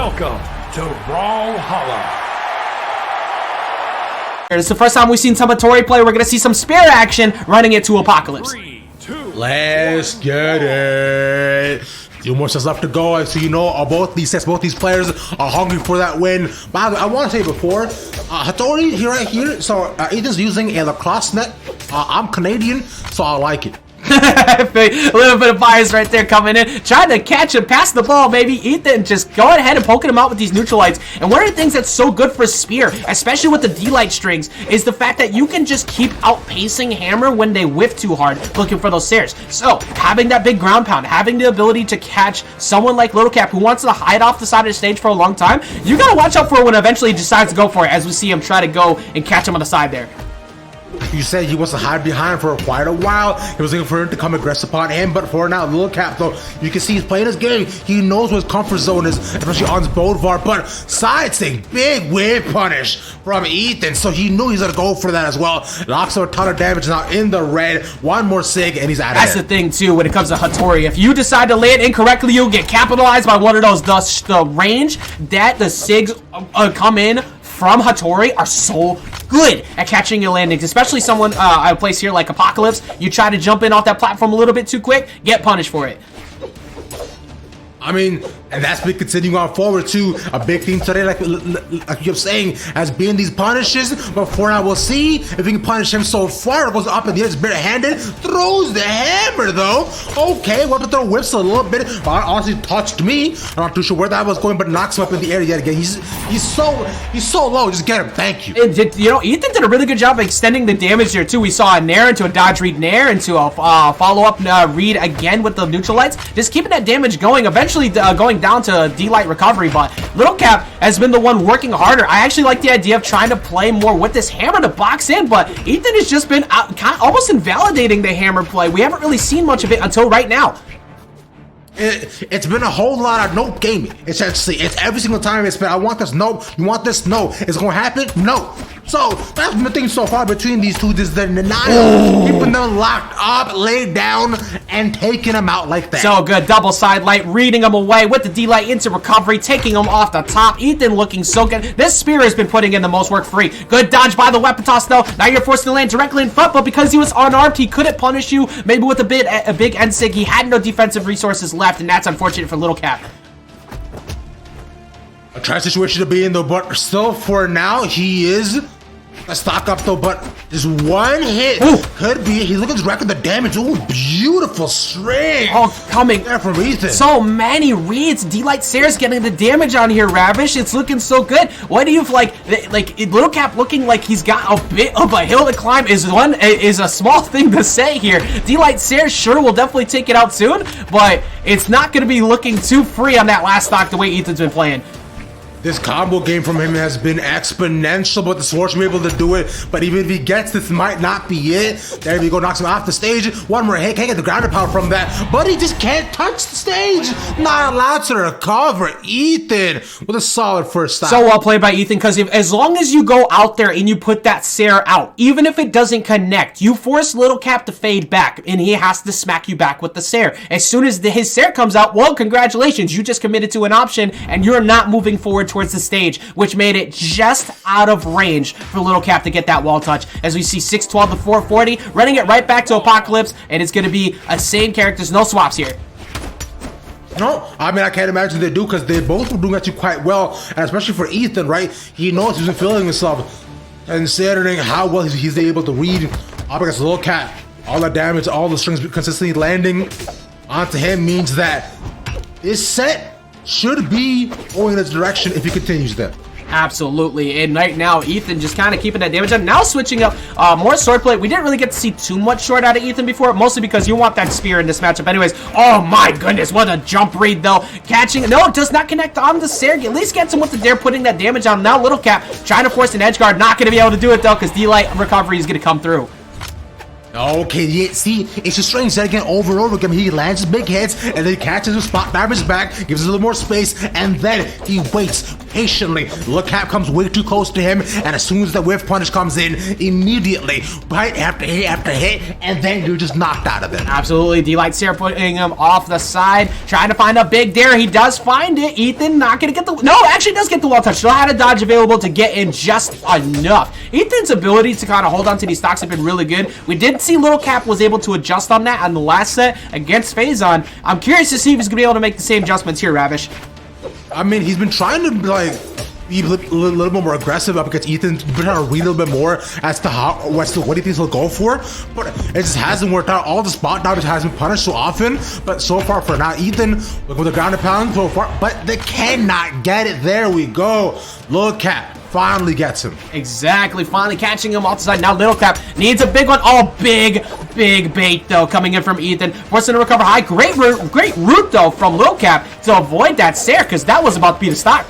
Welcome to Vodhalla. It's the first time we've seen some Hattori play. We're going to see some spear action running into Apocalypse. 3, 2, Let's get it. Few more sets left to go. So you know, both these players are hungry for that win. But I want to say before, Hattori here, right here. So Ethan's using a lacrosse net. I'm Canadian, so I like it. A little bit of bias right there coming in, trying to catch him, pass the ball, maybe Ethan just going ahead and poking him out with these neutralites. And one of the things that's so good for Spear, especially with the D-Light strings, is the fact that you can just keep outpacing Hammer when they whiff too hard, looking for those stairs. So having that big ground pound, having the ability to catch someone like Lil Capped who wants to hide off the side of the stage for a long time, you gotta watch out for when eventually he decides to go for it, as we see him try to go and catch him on the side there. You said he wants to hide behind for quite a while. He was looking for him to come aggressive upon him, but for now, Lil Capped, though, you can see he's playing his game. He knows what his comfort zone is, especially on his Bodvar, but side thing, big whip punish from Ethan, so he knew he's gonna go for that as well. Knocks out a ton of damage, now in the red. One more sig, and he's out of That's the thing, too, when it comes to Hattori. If you decide to lay it incorrectly, you'll get capitalized by one of those. The range that the sigs come in from Hattori are so good at catching your landings, especially someone I place here like Apocalypse. You try to jump in off that platform a little bit too quick, get punished for it. I mean, and that's been continuing on forward too. A big theme today, like you keep saying, has been these punishes. But for now, we'll see if we can punish him so far. It goes up in the air, it's barehanded, throws the hammer though. Okay, we'll have to throw whips a little bit. But honestly, touched me. I'm not too sure where that was going, but knocks him up in the air yet again. He's so low. Just get him. Thank you. You know, Ethan did a really good job of extending the damage here too. We saw a nair into a dodge read nair into a follow-up read again with the neutralites. Just keeping that damage going. Eventually going down to D-Light recovery, but Lil Capped has been the one working harder. I actually like the idea of trying to play more with this hammer to box in, but Ethan has just been kind of almost invalidating the hammer play. We haven't really seen much of it until right now. It's been a whole lot of nope gaming. It's every single time it's been, I want this, no. You want this, no. It's gonna happen, no. So that's been the thing so far between these two, is the denial, keeping them locked up, laid down, and taking them out like that. So good, double side light, reading them away with the D-Light into recovery, taking them off the top. Ethan looking so good. This Spear has been putting in the most work free. Good dodge by the weapon toss though. Now you're forced to land directly in front, but because he was unarmed, he couldn't punish you. Maybe with a big end sig, he had no defensive resources left, and that's unfortunate for Lil Capped. A try situation to be in though, but still for now, he is a stock up though, but just one hit. Ooh. Could be. He's looking to record the damage. Ooh, beautiful string. Oh, coming there from Ethan. So many reads. D-Light Sayers getting the damage on here, Ravish. It's looking so good. What do you like Lil Capped looking like he's got a bit of a hill to climb is a small thing to say here. D-Light Sayers sure will definitely take it out soon, but it's not going to be looking too free on that last stock the way Ethan's been playing. This combo game from him has been exponential, but the Sword should be able to do it. But even if he gets this, might not be it. There we go, knocks him off the stage. One more hit, can't get the ground power from that, but he just can't touch the stage. Not allowed to recover. Ethan with a solid first stop. So well played by Ethan, because as long as you go out there and you put that Sair out, even if it doesn't connect, you force Lil Capped to fade back, and he has to smack you back with the Sair. As soon as his Sair comes out, well, congratulations, you just committed to an option, and you're not moving forward towards the stage, which made it just out of range for Lil Capped to get that wall touch. As we see 612 to 440, running it right back to Apocalypse, and it's going to be a same characters, no swaps here. No, I mean, I can't imagine they do, because they both were doing actually quite well, and especially for Ethan, right? He knows he's been feeling himself, and considering how well he's able to read up against Lil Capped, all the damage, all the strings consistently landing onto him means that this set should be going in this direction if he continues that. Absolutely, and right now Ethan just kind of keeping that damage up. Now switching up more swordplay. We didn't really get to see too much short out of Ethan before, mostly because you want that spear in this matchup anyways. Oh my goodness, what a jump read though. Catching, no, it does not connect on the Sair. At least gets him with the dare, putting that damage on. Now Lil Capped trying to force an edge guard, not going to be able to do it though, because D-Light recovery is going to come through. Okay, yeah, see, it's just strange that again over and over again. He lands his big hits and then catches his spot, dives back, gives us a little more space, and then he waits patiently. Lil Capped comes way too close to him, and as soon as the whiff punish comes in, immediately, right after hit after hit, and then you're just knocked out of it. Absolutely. D-Light Sarah putting him off the side, trying to find a big dare. He does find it. Ethan not going to get the... No, actually does get the wall touch. Still had a dodge available to get in just enough. Ethan's ability to kind of hold on to these stocks have been really good. We did see Lil Capped was able to adjust on that on the last set against Phazon. I'm curious to see if he's going to be able to make the same adjustments here, Ravish. I mean, he's been trying to, like, be a little bit more aggressive up against Ethan, been trying to read a little bit more as to what he thinks he'll go for, but it just hasn't worked out. All the spot dodges has been punished so often, but so far for now, Ethan looking with the ground and pound so far, but they cannot get it. There we go. Lil Capped finally gets him. Exactly, finally catching him off the side. Now Lil Capped needs a big one. Oh, big bait though coming in from Ethan, forcing to recover high. Great root though from Lil Capped to avoid that stare, because that was about to be the stock.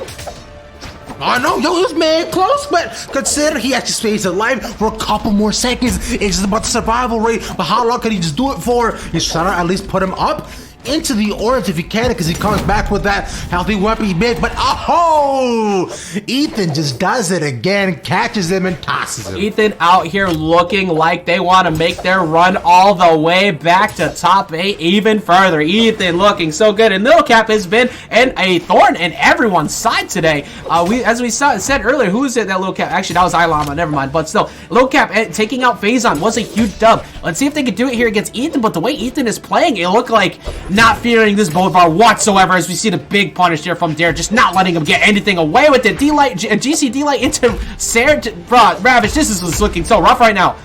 Oh no, yo, he was mad close, but consider he actually stays alive for a couple more seconds. It's just about the survival rate, but how long can he just do it for? He's trying to at least put him up into the orange if he can, because he comes back with that healthy weapon he made, but oh, Ethan just does it again, catches him and tosses him. Ethan out here looking like they want to make their run all the way back to top 8 even further. Ethan looking so good, and Lil Capped has been a thorn in everyone's side today. As we said earlier, who is it that Lil Capped? Actually, that was Ilama, never mind, but still, Lil Capped taking out Phazon was a huge dub. Let's see if they can do it here against Ethan, but the way Ethan is playing, it looked like not fearing this bow bar whatsoever, as we see the big punish there from Dare, just not letting him get anything away with it. D-Light, GC D-Light into Sarah, bro, Ravish, this is looking so rough right now.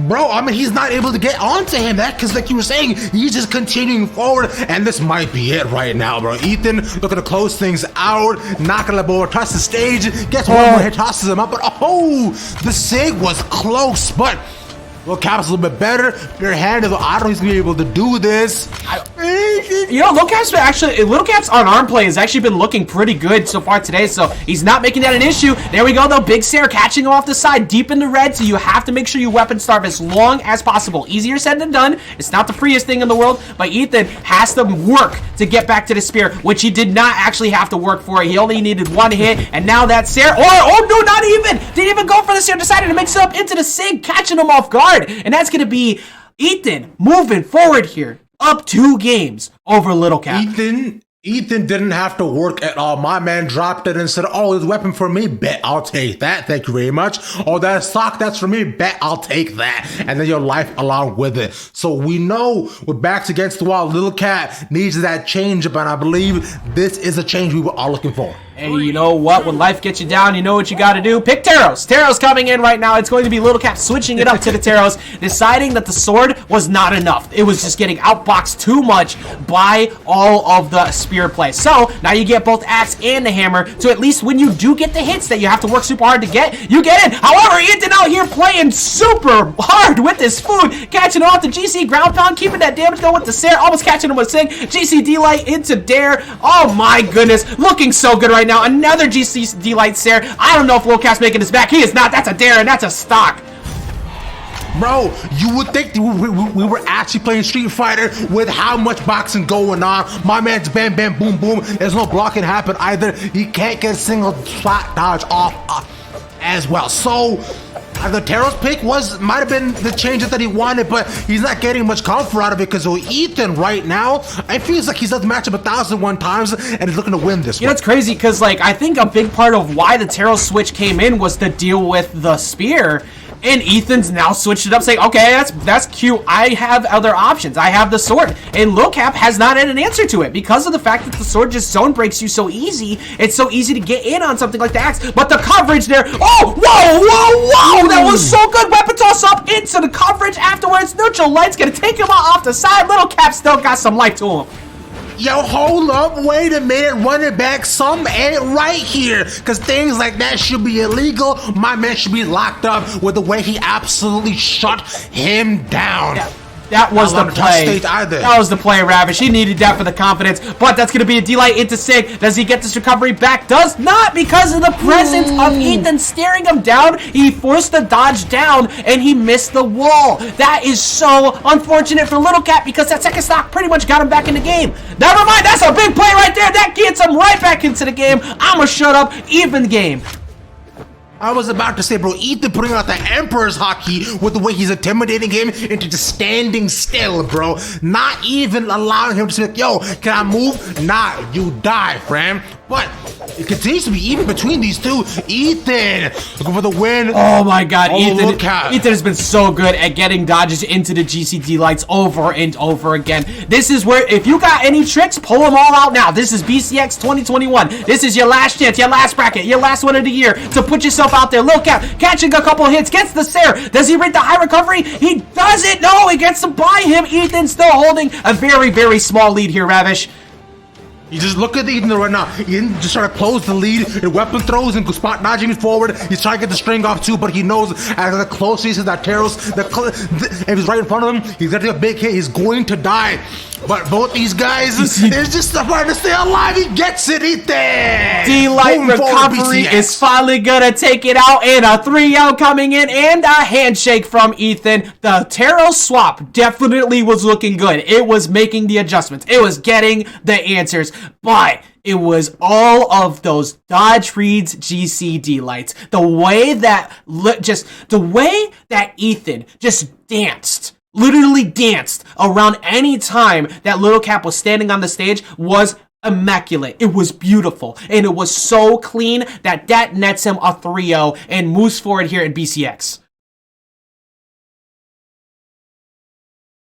Bro, I mean, he's not able to get onto him, because like you were saying, he's just continuing forward, and this might be it right now, bro. Ethan looking to close things out, not gonna let Boa touch the stage, gets one more hit, tosses him up, but oh, the sig was close, but Lil Capped's a little bit better, bare-handed, I don't know if he's gonna be able to do this. You know, Lil Capped's unarmed play has actually been looking pretty good so far today, so he's not making that an issue. There we go, though. Big Sarah catching him off the side, deep in the red, so you have to make sure you weapon starve as long as possible. Easier said than done. It's not the freest thing in the world, but Ethan has to work to get back to the spear, which he did not actually have to work for. He only needed one hit, and now that Sarah, oh no, not even! Didn't even go for the Sarah, decided to mix it up into the Sig, catching him off guard. And that's going to be Ethan moving forward here, up 2 games over Lil Capped. Ethan didn't have to work at all. My man dropped it and said, oh, his weapon for me, bet I'll take that, thank you very much. Oh, that stock, that's for me, bet I'll take that. And then your life along with it. So we know with backs against the wall, Lil Capped needs that change up, and I believe this is a change we were all looking for. Hey, you know what? When life gets you down, you know what you got to do. Pick Taros. Taros coming in right now. It's going to be Lil Capped switching it up to the Taros, deciding that the sword was not enough. It was just getting outboxed too much by all of the spear play. So now you get both axe and the hammer. So at least when you do get the hits that you have to work super hard to get, you get in. However, Ethan out here playing super hard with this food, catching off the GC ground pound, keeping that damage going with the Sarah, almost catching him with Sig. GC D-Light into Dare. Oh my goodness, looking so good right now. Another GC D-Light Sarah. I don't know if Lil Capped's making this back. He is not. That's a Dare, and that's a stock. Bro, you would think we were actually playing Street Fighter with how much boxing going on. My man's bam, bam, boom, boom. There's no blocking happen either. He can't get a single spot dodge off as well. So the Taros pick might have been the change that he wanted, but he's not getting much comfort out of it, because Ethan right now, it feels like he's done the matchup 1,001 times and he's looking to win this one. You know, it's crazy because, like, I think a big part of why the Taros switch came in was to deal with the spear. And Ethan's now switched it up, saying, okay, that's cute. I have other options. I have the sword. And Lil Capped has not had an answer to it because of the fact that the sword just zone breaks you so easy. It's so easy to get in on something like the axe. But the coverage there, oh, whoa, that was so good. Weapon toss up into the coverage afterwards. Neutral Light's gonna take him off the side. Lil Capped still got some life to him. Yo, hold up, wait a minute, run it back, some ain't right here, because things like that should be illegal. My man should be locked up with the way he absolutely shut him down. Yeah. That was the play. That was the play, Ravish. He needed that for the confidence, but that's going to be a D-Light into Sig. Does he get this recovery back? Does not, because of the presence of Ethan staring him down. He forced the dodge down, and he missed the wall. That is so unfortunate for Lil Capped, because that second stock pretty much got him back in the game. Never mind, that's a big play right there. That gets gets him right back into the game. I'ma shut up, even game. I was about to say, bro, Ethan putting out the Emperor's hockey with the way he's intimidating him into just standing still, bro. Not even allowing him to say, yo, can I move? Nah, you die, fam. But it continues to be even between these two. Ethan looking for the win. Oh my god, Ethan Ethan has been so good at getting dodges into the GCD lights over and over again. This is where, if you got any tricks, pull them all out now. This is BCX 2021. This is your last chance, your last bracket, your last one of the year to put yourself out there. Lil Capped catching a couple hits, gets the Sair. Does he rate the high recovery? He doesn't. No, he gets to buy him. Ethan still holding a very, very small lead here, Ravish. You just look at Ethan right now. Ethan just trying to close the lead in weapon throws and spot dodging forward. He's trying to get the string off too, but he knows as the closer he is to that Taros, if he's right in front of him, he's gonna take a big hit. He's going to die. But both these guys, it's just trying to stay alive. He gets it, Ethan. D-Light recovery is finally gonna take it out, and a 3-0 coming in, and a handshake from Ethan. The Taros swap definitely was looking good. It was making the adjustments. It was getting the answers, but it was all of those dodge reads GCD lights. The way that Ethan just danced. Literally danced around any time that Lil Capped was standing on the stage was immaculate. It was beautiful, and it was so clean that nets him a 3-0 and moves forward here at BCX.